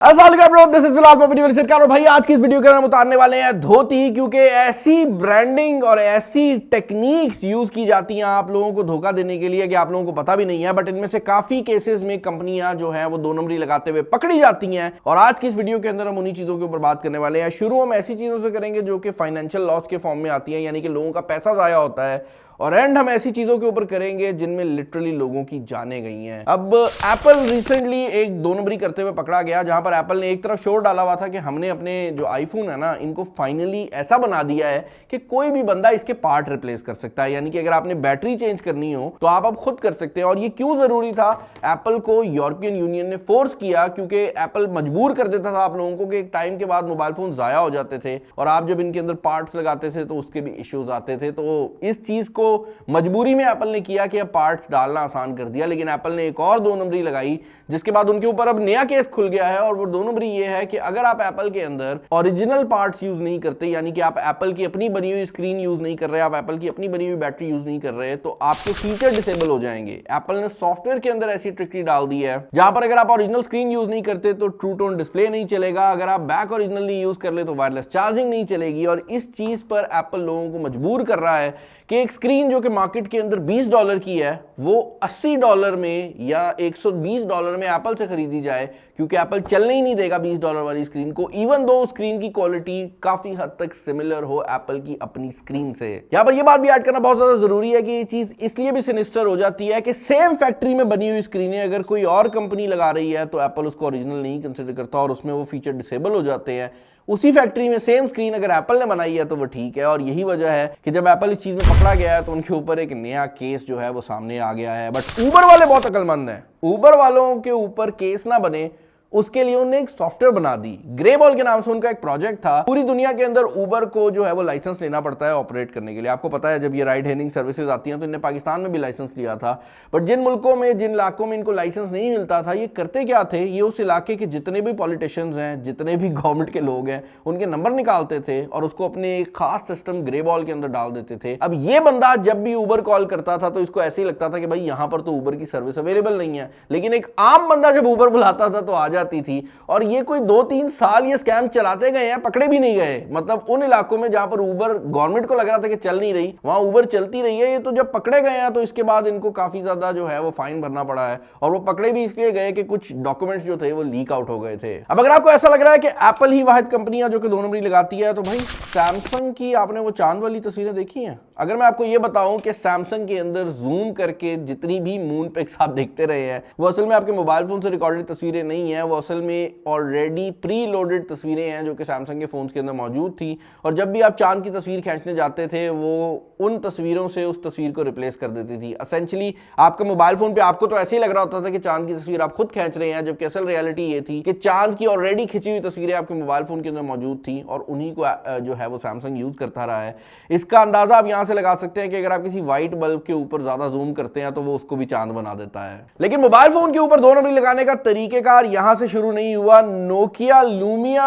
और भाई आज की इस वीडियो के अंदर हम उतारने वाले हैं धोती, क्योंकि ऐसी ब्रांडिंग और ऐसी टेक्निक्स यूज की जाती हैं आप लोगों को धोखा देने के लिए कि आप लोगों को पता भी नहीं है। बट इनमें से काफी केसेस में कंपनियां जो है वो दो नंबरी लगाते हुए पकड़ी जाती हैं। और आज की इस वीडियो के अंदर हम उन्हीं चीजों के ऊपर बात करने वाले हैं। शुरू हम ऐसी चीजों से करेंगे जो कि फाइनेंशियल लॉस के फॉर्म में आती है, यानी कि लोगों का पैसा जाया होता है, और एंड हम ऐसी चीजों के ऊपर करेंगे जिनमें लिटरली लोगों की जानें गई हैं। अब एप्पल रिसेंटली एक दो नंबरी करते हुए पकड़ा गया, जहां पर एप्पल ने एक तरफ शोर डाला हुआ था कि हमने अपने जो आईफोन है ना, इनको फाइनली ऐसा बना दिया है कि कोई भी बंदा इसके पार्ट रिप्लेस कर सकता है। यानी कि अगर आपने बैटरी चेंज करनी हो तो आप अब खुद कर सकते हैं। और ये क्यों जरूरी था? एप्पल को यूरोपियन यूनियन ने फोर्स किया, क्योंकि एप्पल मजबूर कर देता था आप लोगों को कि एक टाइम के बाद मोबाइल फोन जाया हो जाते थे, और आप जब इनके अंदर पार्ट्स लगाते थे तो उसके भी इश्यूज आते थे। तो इस चीज को मजबूरी में एप्पल ने किया कि अब पार्ट्स डालना आसान कर दिया। लेकिन एप्पल ने एक और दो नंबरी लगाई, जिसके बाद उनके ऊपर अब नया केस खुल गया है। और वो दो नंबरी ये है कि अगर आप एप्पल के अंदर ओरिजिनल पार्ट्स यूज नहीं करते, यानी कि आप एप्पल की अपनी बनी हुई स्क्रीन यूज नहीं कर रहे, आप एप्पल की अपनी बनी हुई बैटरी यूज नहीं कर रहे, तो आपके फीचर डिसेबल हो जाएंगे। एप्पल ने सॉफ्टवेयर के अंदर ऐसी ट्रिक डाल दी है जहां पर अगर आप ओरिजिनल स्क्रीन यूज नहीं करते तो ट्रू टोन डिस्प्ले नहीं चलेगा, अगर आप बैक ओरिजिनल नहीं यूज कर ले तो वायरलेस चार्जिंग नहीं चलेगी। और इस चीज पर एप्पल लोगों को मजबूर कर रहा है कि एक स्क्रीन जो कि मार्केट के अंदर $20 की है, वो $80 में या $120 में एप्पल से खरीदी जाए, क्योंकि एप्पल चलने ही नहीं देगा $20 वाली स्क्रीन को, इवन दो स्क्रीन की क्वालिटी काफी हद तक सिमिलर हो एप्पल की अपनी स्क्रीन से। यहां पर यह बात भी ऐड करना बहुत ज्यादा जरूरी है कि ये चीज इसलिए भी सिनिस्टर हो जाती है कि सेम फैक्ट्री में बनी हुई स्क्रीनें अगर कोई और कंपनी लगा रही है तो एप्पल उसको ओरिजिनल नहीं कंसिडर करता और उसमें वो फीचर डिसेबल हो जाते हैं। उसी फैक्ट्री में सेम स्क्रीन अगर एप्पल ने बनाई है तो वो ठीक है। और यही वजह है कि जब एप्पल इस चीज में पकड़ा गया है तो उनके ऊपर एक नया केस जो है वो सामने आ गया है। बट उबर वाले बहुत अकलमंद हैं, उबर वालों के ऊपर केस ना बने उसके लिए उन्होंने एक सॉफ्टवेयर बना दी। ग्रेबॉल के नाम से उनका एक प्रोजेक्ट था। पूरी दुनिया के अंदर उबर को जो है वो लाइसेंस लेना पड़ता है ऑपरेट करने के लिए। आपको पता है जब ये राइड हेलिंग सर्विसेज आती हैं तो इन्हें पाकिस्तान में भी लाइसेंस लिया था। बट जिन मुल्कों में, जिन इलाकों में इनको लाइसेंस नहीं मिलता था, ये करते क्या थे, ये उस इलाके के जितने भी पॉलिटिशियंस हैं, जितने भी गवर्नमेंट के लोग हैं, उनके नंबर निकालते थे और उसको अपने एक खास सिस्टम ग्रेबॉल के अंदर डाल देते थे। अब ये बंदा जब भी उबर कॉल करता था तो इसको ऐसे ही लगता था कि भाई यहां पर तो उबर की सर्विस अवेलेबल नहीं है। लेकिन एक आम बंदा जब उबर बुलाता था तो आ जाती थी। और ये कोई 2-3 साल ये स्कैम चलाते गए हैं, पकड़े भी नहीं गए। मतलब उन इलाकों में जहां पर उबर गवर्नमेंट को लग रहा था कि चल नहीं रही, वहां उबर चलती रही है। ये तो जब पकड़े गए हैं तो इसके बाद इनको काफी ज्यादा जो है वो फाइन भरना पड़ा है। और वो पकड़े भी इसलिए गए कि कुछ डॉक्यूमेंट्स जो थे वो लीक आउट हो गए थे। अब अगर आपको ऐसा लग रहा है कि एप्पल ही वाहिद कंपनी है जो कि दो नंबरी लगाती है, तो भाई सैमसंग की आपने वो चांद वाली तस्वीरें देखी हैं? अगर मैं आपको ये बताऊं कि सैमसंग के अंदर जूम करके जितनी भी मून पिक्स आप देखते रहे हैं वो असल में आपके मोबाइल फोन से रिकॉर्डेड तस्वीरें नहीं है, वो असल में ऑलरेडी प्री लोडेड तस्वीरें हैं जो कि सैमसंग के फोन के अंदर मौजूद थी। और जब भी आप चांद की तस्वीर खींचने जाते थे वो उन तस्वीरों से उस तस्वीर को रिप्लेस कर देती थी। एसेंशियली आपके मोबाइल फोन पे आपको तो ऐसे ही लग रहा होता था कि चांद की तस्वीर आप खुद खींच रहे हैं, जबकि असल रियलिटी ये थी कि चांद की ऑलरेडी खिंची हुई तस्वीरें आपके मोबाइल फोन के अंदर मौजूद थी और उन्हीं को जो है वो सैमसंग यूज करता रहा है। इसका अंदाजा आप यहां से लगा सकते हैं कि अगर आप किसी व्हाइट बल्ब के ऊपर ज्यादा जूम करते हैं तो वो उसको भी चांद बना देता है। लेकिन मोबाइल फोन के ऊपर दो नंबरी लगाने का तरीकेकार यहां से शुरू नहीं हुआ। नोकिया लूमिया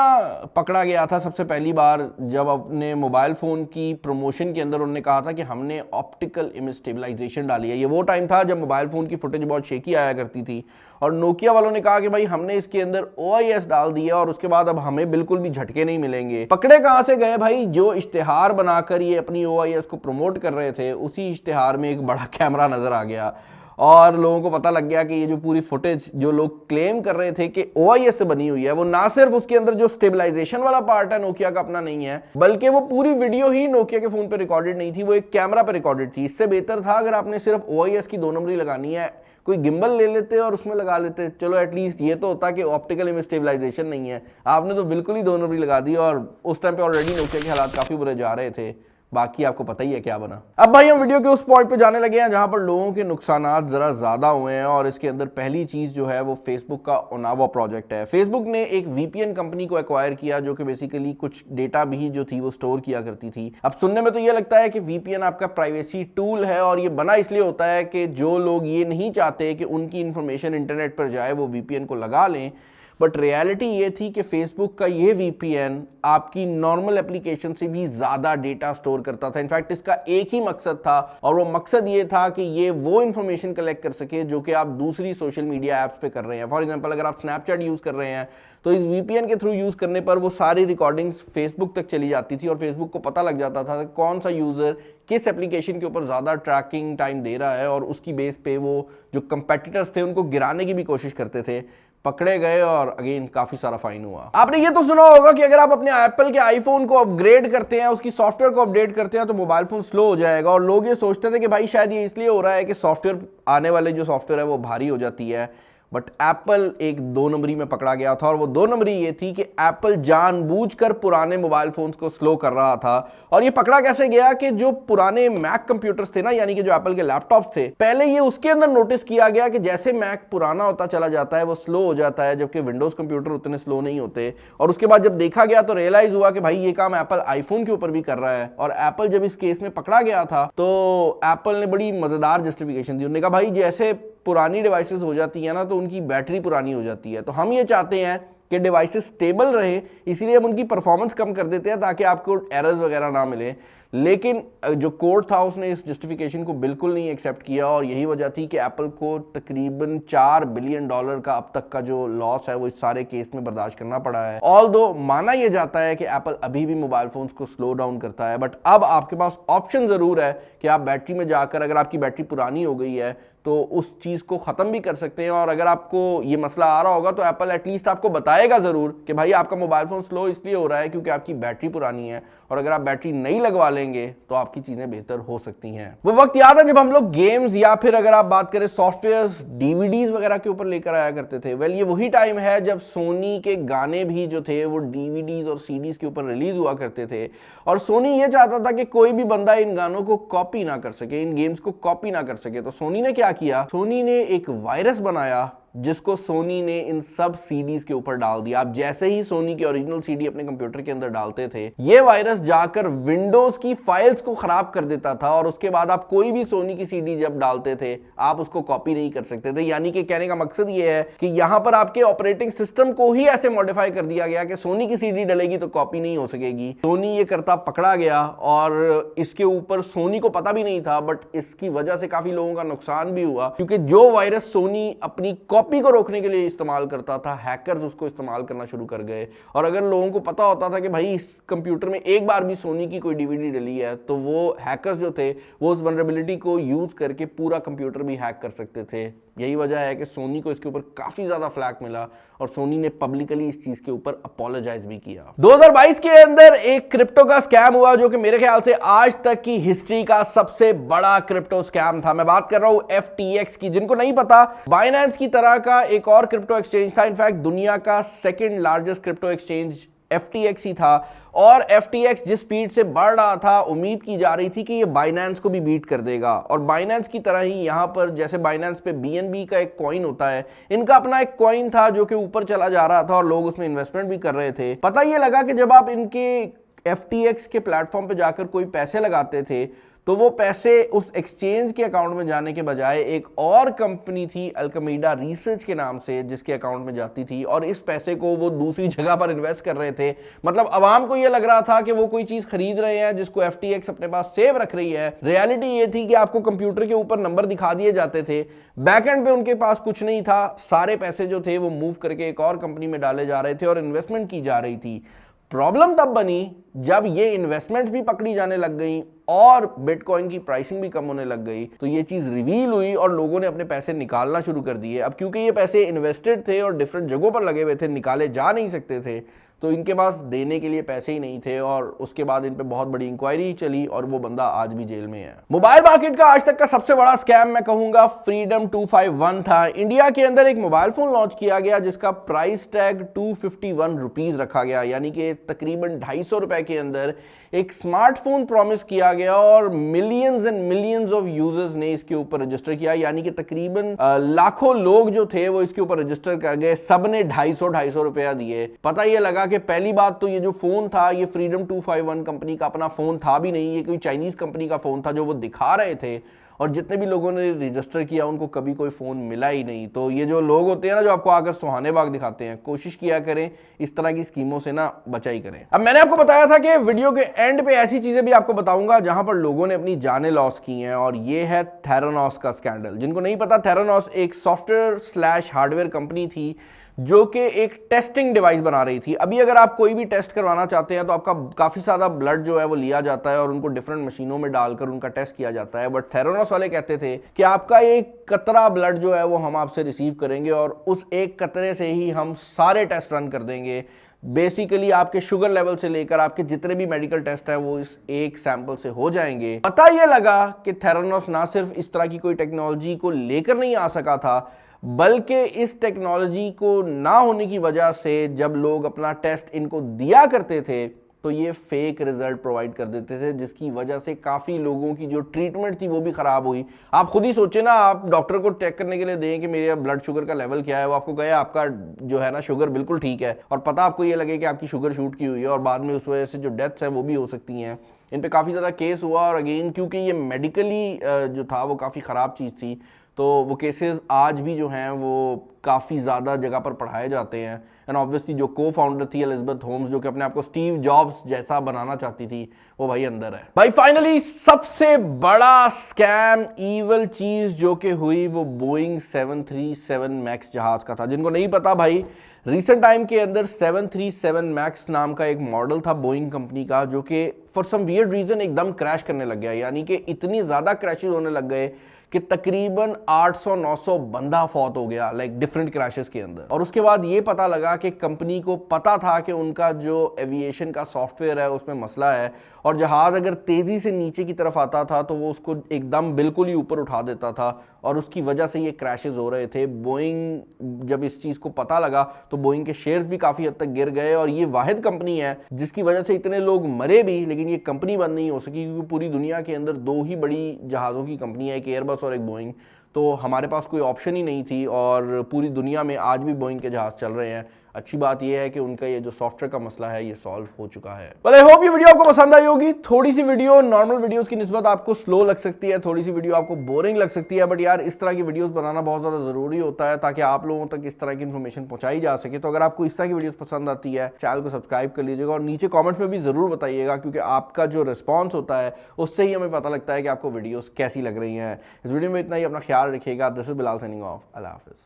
पकड़ा गया था सबसे पहली बार जब अपने मोबाइल फोन की प्रमोशन के अंदर उन्होंने कहा था कि हमने ऑप्टिकल इमेज स्टेबलाइजेशन डाली है। ये वो टाइम था जब मोबाइल फोन की फुटेज बहुत शेकी आया करती थी और नोकिया वालों ने कहा कि भाई हमने इसके अंदर OIS डाल दिया और उसके बाद अब हमें बिल्कुल भी झटके नहीं मिलेंगे। पकड़े कहां से गए भाई? जो इश्तिहार बनाकर ये अपनी OIS को प्रमोट कर रहे थे उसी इश्तिहार में एक बड़ा कैमरा नजर आ गया और लोगों को पता लग गया कि ये जो पूरी फुटेज जो लोग क्लेम कर रहे थे कि OIS से बनी हुई है, वो ना सिर्फ उसके अंदर जो स्टेबलाइजेशन वाला पार्ट है नोकिया का अपना नहीं है, बल्कि वो पूरी वीडियो ही नोकिया के फोन पे रिकॉर्डेड नहीं थी, वो एक कैमरा पे रिकॉर्डेड थी। इससे बेहतर था अगर आपने सिर्फ OIS की दो नंबरी लगानी है, कोई गिम्बल ले लेते और उसमें लगा लेते, चलो एटलीस्ट ये तो होता कि ऑप्टिकल इमेज स्टेबलाइजेशन नहीं है। आपने तो बिल्कुल ही दो नंबरी लगा दी और उस टाइम पे ऑलरेडी नोकिया के हालात काफी बुरे जा रहे थे। बाकी आपको पता ही है क्या बना। अब भाई हम वीडियो के उस पॉइंट पे जाने लगे हैं जहां पर लोगों के नुकसानात जरा ज्यादा हुए हैं और इसके अंदर पहली चीज जो है वो फेसबुक का ओनावा प्रोजेक्ट है। फेसबुक ने एक VPN कंपनी को एक्वायर किया जो कि बेसिकली कुछ डेटा भी जो थी वो स्टोर किया करती थी। अब सुनने में तो ये लगता है कि VPN आपका प्राइवेसी टूल है और ये बना इसलिए होता है कि जो लोग ये नहीं चाहते कि उनकी इंफॉर्मेशन इंटरनेट पर जाए वो VPN को लगा लें। बट रियलिटी ये थी कि फेसबुक का ये वीपीएन आपकी नॉर्मल एप्लीकेशन से भी ज्यादा डेटा स्टोर करता था। इनफैक्ट इसका एक ही मकसद था और वो मकसद ये था कि ये वो इंफॉर्मेशन कलेक्ट कर सके जो कि आप दूसरी सोशल मीडिया एप्स पे कर रहे हैं। फॉर एग्जांपल अगर आप स्नैपचैट यूज कर रहे हैं तो इस वीपीएन के थ्रू यूज करने पर वो सारी रिकॉर्डिंग्स फेसबुक तक चली जाती थी और फेसबुक को पता लग जाता था कि कौन सा यूजर किस एप्लीकेशन के ऊपर ज्यादा ट्रैकिंग टाइम दे रहा है, और उसकी बेस पे वो जो कंपेटिटर्स थे उनको गिराने की भी कोशिश करते थे। पकड़े गए और अगेन काफी सारा फाइन हुआ। आपने ये तो सुना होगा कि अगर आप अपने एप्पल के आईफोन को अपग्रेड करते हैं, उसकी सॉफ्टवेयर को अपडेट करते हैं तो मोबाइल फोन स्लो हो जाएगा, और लोग ये सोचते थे कि भाई शायद ये इसलिए हो रहा है कि सॉफ्टवेयर आने वाले जो सॉफ्टवेयर है वो भारी हो जाती है। बट एप्पल एक 2 नंबरी में पकड़ा गया था, और वो 2 नंबरी ये थी कि एप्पल जानबूझकर पुराने मोबाइल फोन्स को स्लो कर रहा था। और ये पकड़ा कैसे गया कि जो पुराने मैक कंप्यूटर्स थे ना, यानी कि जो एप्पल के लैपटॉप्स थे, पहले ये उसके अंदर नोटिस किया गया कि जैसे मैक पुराना होता चला जाता है वो स्लो हो जाता है, जबकि विंडोज कंप्यूटर उतने स्लो नहीं होते। और उसके बाद जब देखा गया तो रियलाइज हुआ कि भाई ये काम एप्पल आईफोन के ऊपर भी कर रहा है। और एप्पल जब इस केस में पकड़ा गया था तो एप्पल ने बड़ी मजेदार जस्टिफिकेशन दी। उन्होंने कहा भाई जैसे पुरानी डिवाइसेस हो जाती है ना तो उनकी बैटरी पुरानी हो जाती है, तो हम ये चाहते हैं कि डिवाइसेस स्टेबल रहे, इसीलिए हम उनकी परफॉर्मेंस कम कर देते हैं ताकि आपको एरर्स वगैरह ना मिले। लेकिन जो कोर्ट था उसने इस जस्टिफिकेशन को बिल्कुल नहीं एक्सेप्ट किया, और यही वजह थी कि एप्पल को तकरीबन $4 बिलियन का अब तक का जो लॉस है वो इस सारे केस में बर्दाश्त करना पड़ा है। ऑल्दो माना यह जाता है कि एप्पल अभी भी मोबाइल फोन्स को स्लो डाउन करता है, बट अब आपके पास ऑप्शन जरूर है कि आप बैटरी में जाकर, अगर आपकी बैटरी पुरानी हो गई है तो उस चीज को खत्म भी कर सकते हैं। और अगर आपको ये मसला आ रहा होगा तो एप्पल एटलीस्ट आपको बताएगा जरूर कि भाई आपका मोबाइल फोन स्लो इसलिए हो रहा है क्योंकि आपकी बैटरी पुरानी है, और अगर आप बैटरी नहीं लगवा लेंगे तो आपकी चीजें बेहतर हो सकती हैं। वो वक्त याद है जब हम लोग गेम्स या फिर अगर आप बात करें सॉफ्टवेयर डीवीडीज वगैरह के ऊपर लेकर आया करते थे। वेल ये वही टाइम है जब सोनी के गाने भी जो थे वो डीवीडीज और सीडीज के ऊपर रिलीज हुआ करते थे, और सोनी ये चाहता था कि कोई भी बंदा इन गानों को कॉपी ना कर सके, इन गेम्स को कॉपी ना कर सके। तो सोनी ने क्या किया, सोनी ने एक वायरस बनाया जिसको सोनी ने इन सब सीडीज के ऊपर डाल दिया। आप जैसे ही सोनी की ओरिजिनल सीडी अपने कंप्यूटर के अंदर डालते थे, ये वायरस जाकर विंडोज की फाइल्स को खराब कर देता था, और उसके बाद आप कोई भी सोनी की सीडी जब डालते थे आप उसको कॉपी नहीं कर सकते थे। यानी कि कहने का मकसद ये है कि यहां पर आपके ऑपरेटिंग सिस्टम को ही ऐसे मॉडिफाई कर दिया गया कि सोनी की सीडी डलेगी तो कॉपी नहीं हो सकेगी। सोनी ये करता पकड़ा गया, और इसके ऊपर सोनी को पता भी नहीं था, बट इसकी वजह से काफी लोगों का नुकसान भी हुआ, क्योंकि जो वायरस सोनी अपनी कॉपी को रोकने के लिए इस्तेमाल करता था, हैकर्स उसको इस्तेमाल करना शुरू कर गए। और अगर लोगों को पता होता था कि भाई इस कंप्यूटर में एक बार भी सोनी की कोई डीवीडी डली है, तो वो हैकर्स जो थे वो उस वल्नरेबिलिटी को यूज करके पूरा कंप्यूटर भी हैक कर सकते थे। यही वजह है कि सोनी को इसके ऊपर काफी ज्यादा फ्लैक मिला, और सोनी ने पब्लिकली इस चीज के ऊपर अपोलोजाइज भी किया। 2022 के अंदर एक क्रिप्टो का स्कैम हुआ जो कि मेरे ख्याल से आज तक की हिस्ट्री का सबसे बड़ा क्रिप्टो स्कैम था। मैं बात कर रहा हूं FTX की। जिनको नहीं पता, बाइनेंस की तरह का एक और क्रिप्टो एक्सचेंज था, इनफैक्ट दुनिया का second largest crypto exchange FTX ही था, और FTX जिस स्पीड से बढ़ रहा था उम्मीद की जा रही थी कि ये बाइनेंस को भी बीट कर देगा। और बाइनेंस की तरह ही यहां पर जैसे बाइनेंस पे BNB का एक कॉइन होता है, इनका अपना एक कॉइन था जो कि ऊपर चला जा रहा था और लोग उसमें इन्वेस्टमेंट भी कर रहे थे। पता ये लगा कि जब आप इनके FTX के प्लेटफॉर्म पे जाकर कोई पैसे लगाते थे तो वो पैसे उस एक्सचेंज के अकाउंट में जाने के बजाय एक और कंपनी थी अल्केमिडा रिसर्च के नाम से जिसके अकाउंट में जाती थी, और इस पैसे को वो दूसरी जगह पर इन्वेस्ट कर रहे थे। मतलब अवाम को ये लग रहा था कि वो कोई चीज खरीद रहे हैं जिसको FTX अपने पास सेव रख रही है। रियलिटी ये थी कि आपको कंप्यूटर के ऊपर नंबर दिखा दिए जाते थे, बैकएंड पे उनके पास कुछ नहीं था, सारे पैसे जो थे वो मूव करके एक और कंपनी में डाले जा रहे थे और इन्वेस्टमेंट की जा रही थी। प्रॉब्लम तब बनी जब ये इन्वेस्टमेंट्स भी पकड़ी जाने लग गई और बिटकॉइन की प्राइसिंग भी कम होने लग गई, तो ये चीज रिवील हुई और लोगों ने अपने पैसे निकालना शुरू कर दिए। अब क्योंकि ये पैसे इन्वेस्टेड थे और डिफरेंट जगहों पर लगे हुए थे, निकाले जा नहीं सकते थे, तो इनके पास देने के लिए पैसे ही नहीं थे, और उसके बाद इन पे बहुत बड़ी इंक्वायरी चली और वो बंदा आज भी जेल में है। मोबाइल मार्केट का आज तक का सबसे बड़ा स्कैम मैं कहूंगा फ्रीडम 251 था। इंडिया के अंदर एक मोबाइल फोन लॉन्च किया गया जिसका प्राइस टैग 251 रुपीज रखा गया, यानी कि तकरीबन 250 रुपए के अंदर एक स्मार्टफोन प्रॉमिस किया गया, और millions and millions of users ने इसके ऊपर रजिस्टर किया, यानी कि तकरीबन लाखों लोग जो थे वो इसके ऊपर रजिस्टर कर गए। सबने 250 रुपया दिए। पता ये लगा कि पहली बात तो ये जो फोन था ये फ्रीडम 251 कंपनी का अपना फोन था भी नहीं, ये कोई चाइनीज कंपनी का फोन था जो वो दिखा रहे थे। और जितने भी लोगों ने रजिस्टर किया उनको कभी कोई फ़ोन मिला ही नहीं। तो ये जो लोग होते हैं ना जो आपको आकर सुहाने बाग दिखाते हैं, कोशिश किया करें इस तरह की स्कीमों से ना बचा ही करें। अब मैंने आपको बताया था कि वीडियो के एंड पे ऐसी चीज़ें भी आपको बताऊंगा जहां पर लोगों ने अपनी जानें लॉस की हैं, और ये है थेरानोस का स्कैंडल। जिनको नहीं पता, थेरानोस एक सॉफ्टवेयर स्लैश हार्डवेयर कंपनी थी जो कि एक टेस्टिंग डिवाइस बना रही थी। अभी अगर आप कोई भी टेस्ट करवाना चाहते हैं तो आपका काफ़ी सारा ब्लड जो है वो लिया जाता है और उनको डिफरेंट मशीनों में डालकर उनका टेस्ट किया जाता है। बट थेरानोस वाले कहते थे कि आपका एक कतरा ब्लड जो है वो हम आपसे रिसीव करेंगे और उस एक कतरे से ही हम सारे टेस्ट रन कर देंगे। बेसिकली आपके शुगर लेवल से लेकर आपके जितने भी मेडिकल टेस्ट है वो इस एक सैंपल से हो जाएंगे। पता ये लगा कि थेरानोस ना सिर्फ इस तरह की कोई टेक्नोलॉजी को लेकर नहीं आ सका था, बल्कि इस टेक्नोलॉजी को ना होने की वजह से जब लोग अपना टेस्ट इनको दिया करते थे तो ये फेक रिजल्ट प्रोवाइड कर देते थे, जिसकी वजह से काफ़ी लोगों की जो ट्रीटमेंट थी वो भी ख़राब हुई। आप खुद ही सोचे ना, आप डॉक्टर को चेक करने के लिए दें कि मेरे ब्लड शुगर का लेवल क्या है, वो आपको कहे आपका जो है ना शुगर बिल्कुल ठीक है, और पता आपको ये लगे कि आपकी शुगर शूट की हुई है और बाद में उस वजह से जो डेथ्स हैं वो भी हो सकती हैं। इन पे काफ़ी ज़्यादा केस हुआ, और अगेन क्योंकि ये मेडिकली जो था वो काफ़ी ख़राब चीज़ थी, तो वो केसेस आज भी जो हैं वो काफ़ी ज़्यादा जगह पर पढ़ाए जाते हैं। एंड ऑब्वियसली जो को फाउंडर थी एलिजाबेथ होम्स, जो कि अपने आप को स्टीव जॉब्स जैसा बनाना चाहती थी, वो भाई अंदर है। भाई फाइनली सबसे बड़ा स्कैम, ईवल चीज़ जो कि हुई वो बोइंग 737 मैक्स जहाज़ का था। जिनको नहीं पता भाई, रिसेंट टाइम के अंदर 737 मैक्स नाम का एक मॉडल था बोइंग कंपनी का, जो कि फॉर सम वियर्ड रीज़न एकदम क्रैश करने लग गया। यानी कि इतनी ज़्यादा क्रैशेज होने लग गए कि तकरीबन 800-900 बंदा फौत हो गया, लाइक डिफरेंट क्रैशेस के अंदर। और उसके बाद ये पता लगा कि कंपनी को पता था कि उनका जो एविएशन का सॉफ्टवेयर है उसमें मसला है, और जहाज़ अगर तेज़ी से नीचे की तरफ आता था तो वो उसको एकदम बिल्कुल ही ऊपर उठा देता था, और उसकी वजह से ये क्रैशेस हो रहे थे। बोइंग जब इस चीज़ को पता लगा तो बोइंग के शेयर्स भी काफ़ी हद तक गिर गए, और ये वाहिद कंपनी है जिसकी वजह से इतने लोग मरे भी, लेकिन ये कंपनी बंद नहीं हो सकी, क्योंकि पूरी दुनिया के अंदर दो ही बड़ी जहाज़ों की कंपनी है, एक एयरबस और एक बोइंग। तो हमारे पास कोई ऑप्शन ही नहीं थी, और पूरी दुनिया में आज भी बोइंग के जहाज़ चल रहे हैं। अच्छी बात यह है कि उनका ये जो सॉफ्टवेयर का मसला है ये सॉल्व हो चुका है। आई होप ये वीडियो आपको पसंद आई होगी। थोड़ी सी वीडियो नॉर्मल वीडियोस की निस्बत आपको स्लो लग सकती है, थोड़ी सी वीडियो आपको बोरिंग लग सकती है, बट यार इस तरह की वीडियोस बनाना बहुत ज़्यादा ज़रूरी होता है ताकि आप लोगों तक इस तरह की इन्फॉर्मेशन पहुंचाई जा सके। तो अगर आपको इस तरह की वीडियोस पसंद आती है, चैनल को सब्सक्राइब कर लीजिएगा, और नीचे कॉमेंट्स में भी ज़रूर बताइएगा, क्योंकि आपका जो रिस्पॉन्स होता है उससे ही हमें पता लगता है कि आपको वीडियोज़ कैसी लग रही हैं। इस वीडियो में इतना ही, अपना ख्याल रखिएगा। This is Bilal signing off. अल्लाह हाफिज़।